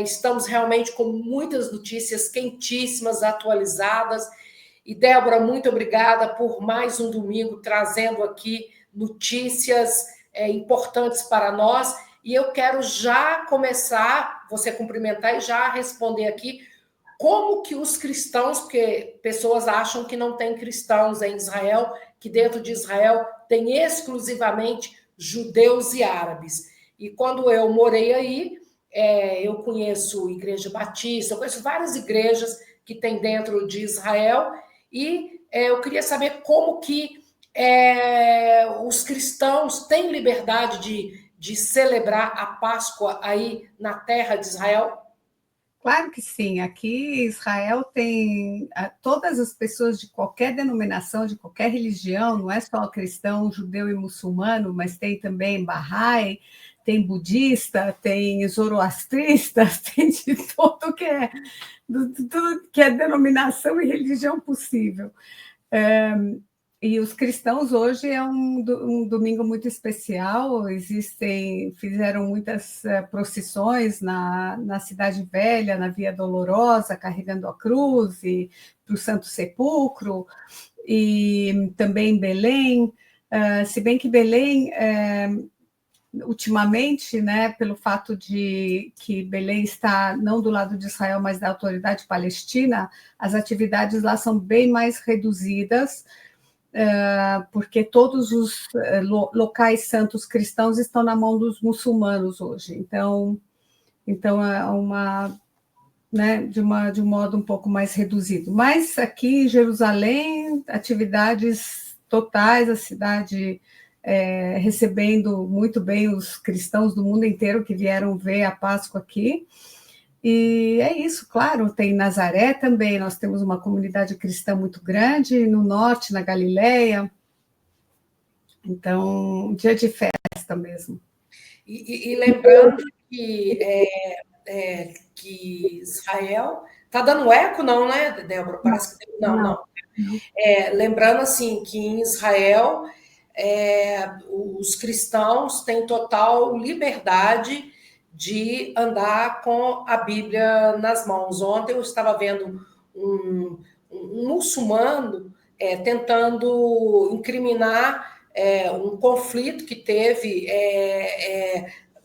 Estamos realmente com muitas notícias quentíssimas, atualizadas. E, Débora, muito obrigada por mais um domingo trazendo aqui notícias importantes para nós. E eu quero já começar, você cumprimentar e já responder aqui como que os cristãos, porque pessoas acham que não tem cristãos em Israel, que dentro de Israel tem exclusivamente judeus e árabes. E quando eu morei aí, eu conheço Igreja Batista, eu conheço várias igrejas que tem dentro de Israel, e eu queria saber como que os cristãos têm liberdade de celebrar a Páscoa aí na terra de Israel? Claro que sim. Aqui em Israel tem todas as pessoas de qualquer denominação, de qualquer religião, não é só cristão, judeu e muçulmano, mas tem também Bahá'í, tem budista, tem zoroastrista, tem de tudo que é denominação e religião possível. E os cristãos hoje é um domingo muito especial, fizeram muitas procissões na Cidade Velha, na Via Dolorosa, carregando a cruz, e para o Santo Sepulcro, e também em Belém, se bem que Belém, ultimamente, né, pelo fato de que Belém está não do lado de Israel, mas da autoridade palestina, as atividades lá são bem mais reduzidas, porque todos os locais santos cristãos estão na mão dos muçulmanos hoje. Então é de um modo um pouco mais reduzido. Mas aqui em Jerusalém, atividades totais, a cidade recebendo muito bem os cristãos do mundo inteiro que vieram ver a Páscoa aqui. E é isso, claro, tem Nazaré também, nós temos uma comunidade cristã muito grande, no norte, na Galileia, então, um dia de festa mesmo. E lembrando que Israel... Está dando eco, não, né, Débora? Parece que... Não. Lembrando, assim, que em Israel, os cristãos têm total liberdade de andar com a Bíblia nas mãos. Ontem eu estava vendo um muçulmano tentando incriminar um conflito que teve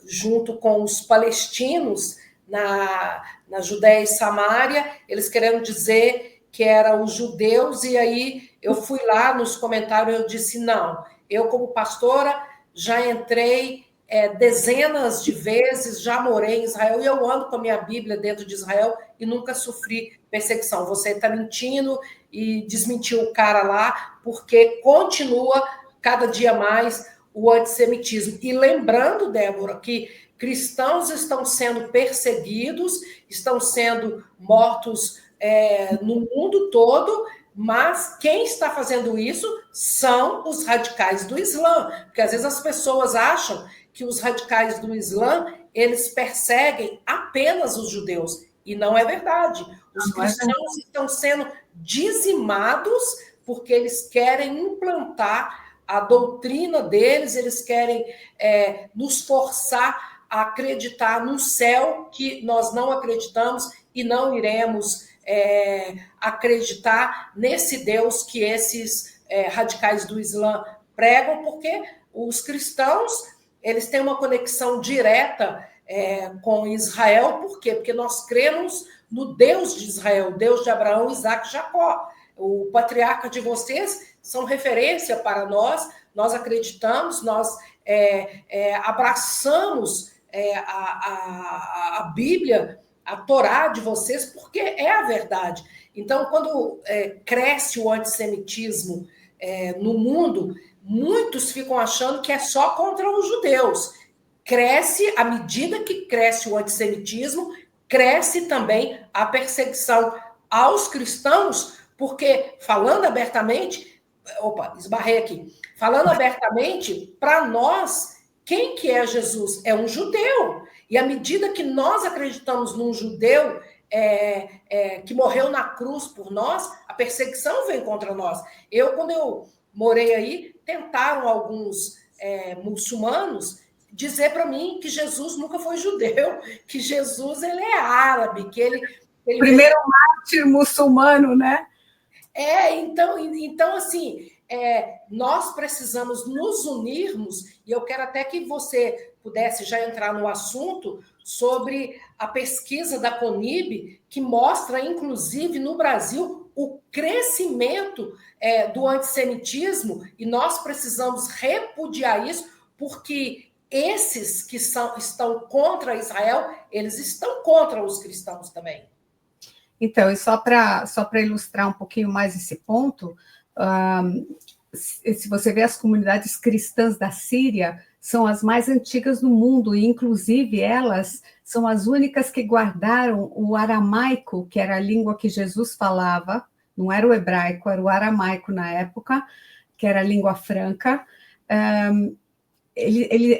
junto com os palestinos na Judéia e Samária, eles querendo dizer que eram os judeus, e aí eu fui lá nos comentários, eu disse, não, eu como pastora já entrei dezenas de vezes, já morei em Israel, e eu ando com a minha Bíblia dentro de Israel e nunca sofri perseguição. Você está mentindo, e desmentiu o cara lá, porque continua cada dia mais o antissemitismo. E lembrando, Débora, que cristãos estão sendo perseguidos, estão sendo mortos no mundo todo, mas quem está fazendo isso são os radicais do Islã, porque às vezes as pessoas acham que os radicais do Islã, eles perseguem apenas os judeus, e não é verdade. Os cristãos estão sendo dizimados porque eles querem implantar a doutrina deles, eles querem nos forçar a acreditar num céu que nós não acreditamos e não iremos acreditar nesse Deus que esses radicais do Islã pregam, porque os cristãos eles têm uma conexão direta com Israel. Por quê? Porque nós cremos no Deus de Israel, Deus de Abraão, Isaac e Jacó. O patriarca de vocês são referência para nós, nós acreditamos, nós abraçamos a Bíblia, a Torá de vocês, porque é a verdade. Então, quando cresce o antissemitismo no mundo, muitos ficam achando que é só contra os judeus. Cresce, à medida que cresce o antissemitismo, cresce também a perseguição aos cristãos, porque, falando abertamente, esbarrei aqui, falando abertamente, para nós, quem que é Jesus? É um judeu. E à medida que nós acreditamos num judeu que morreu na cruz por nós, a perseguição vem contra nós. Quando eu morei aí, tentaram alguns muçulmanos dizer para mim que Jesus nunca foi judeu, que Jesus ele é árabe, que ele primeiro mártir muçulmano, né? Então assim, nós precisamos nos unirmos, e eu quero até que você pudesse já entrar no assunto sobre a pesquisa da CONIB, que mostra, inclusive, no Brasil, o crescimento do antissemitismo, e nós precisamos repudiar isso, porque esses que estão contra Israel, eles estão contra os cristãos também. Então, e só para ilustrar um pouquinho mais esse ponto, se você vê as comunidades cristãs da Síria, são as mais antigas do mundo, e inclusive elas são as únicas que guardaram o aramaico, que era a língua que Jesus falava, não era o hebraico, era o aramaico na época, que era a língua franca.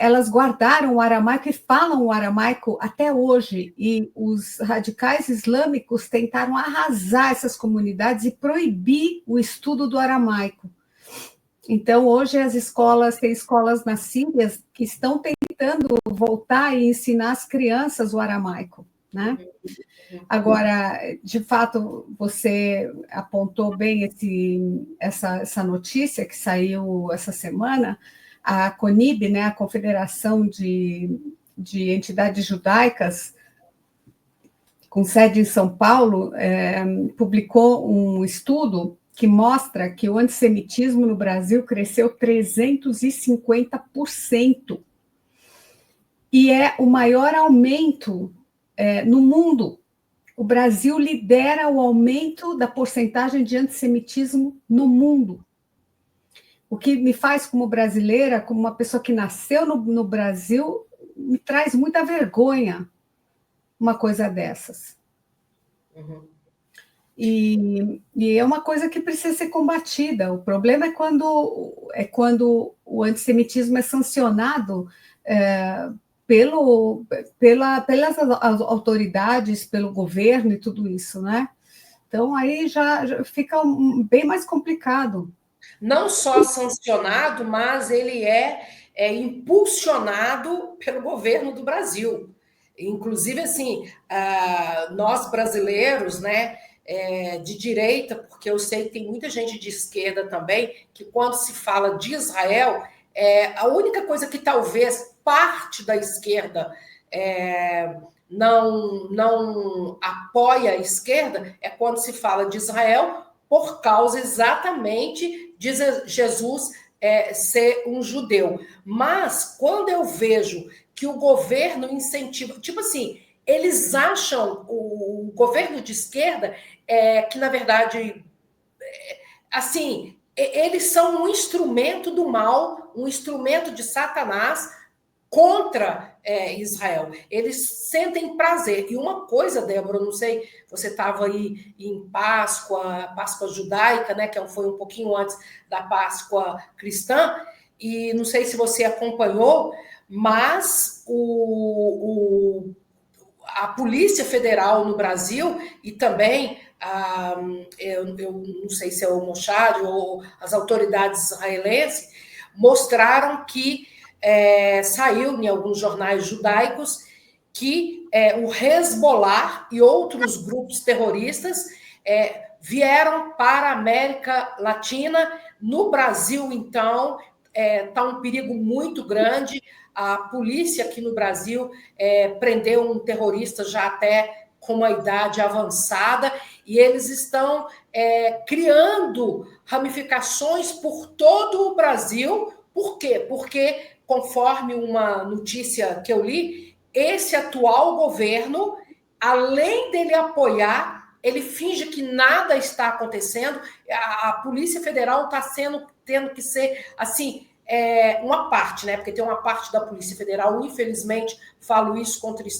Elas guardaram o aramaico e falam o aramaico até hoje, e os radicais islâmicos tentaram arrasar essas comunidades e proibir o estudo do aramaico. Então, hoje tem escolas na Síria que estão tentando voltar e ensinar as crianças o aramaico, né? Agora, de fato, você apontou bem essa notícia que saiu essa semana. A CONIB, né, a Confederação de Entidades Judaicas, com sede em São Paulo, publicou um estudo que mostra que o antissemitismo no Brasil cresceu 350%. E é o maior aumento no mundo. O Brasil lidera o aumento da porcentagem de antissemitismo no mundo. O que me faz, como brasileira, como uma pessoa que nasceu no Brasil, me traz muita vergonha uma coisa dessas. Uhum. E é uma coisa que precisa ser combatida. O problema é quando o antissemitismo é sancionado pelas autoridades, pelo governo e tudo isso, né? Então, aí já fica bem mais complicado. Não só sancionado, mas ele é impulsionado pelo governo do Brasil. Inclusive, assim, nós brasileiros, né, de direita, porque eu sei que tem muita gente de esquerda também, que quando se fala de Israel, a única coisa que talvez parte da esquerda não apoia a esquerda é quando se fala de Israel, por causa exatamente de Jesus ser um judeu. Mas quando eu vejo que o governo incentiva, tipo assim, eles acham, o governo de esquerda, que na verdade, assim, eles são um instrumento do mal, um instrumento de Satanás contra Israel. Eles sentem prazer. E uma coisa, Débora, não sei, você estava aí em Páscoa judaica, né, que foi um pouquinho antes da Páscoa cristã, e não sei se você acompanhou, mas a Polícia Federal no Brasil e também eu não sei se é o Mossad ou as autoridades israelenses mostraram que saiu em alguns jornais judaicos que o Hezbollah e outros grupos terroristas vieram para a América Latina. No Brasil, então, está um perigo muito grande. A polícia aqui no Brasil prendeu um terrorista já até com uma idade avançada, e eles estão criando ramificações por todo o Brasil. Por quê? Porque, conforme uma notícia que eu li, esse atual governo, além dele apoiar, ele finge que nada está acontecendo. A Polícia Federal está tendo que ser, assim, uma parte, né? Porque tem uma parte da Polícia Federal, infelizmente, falo isso contra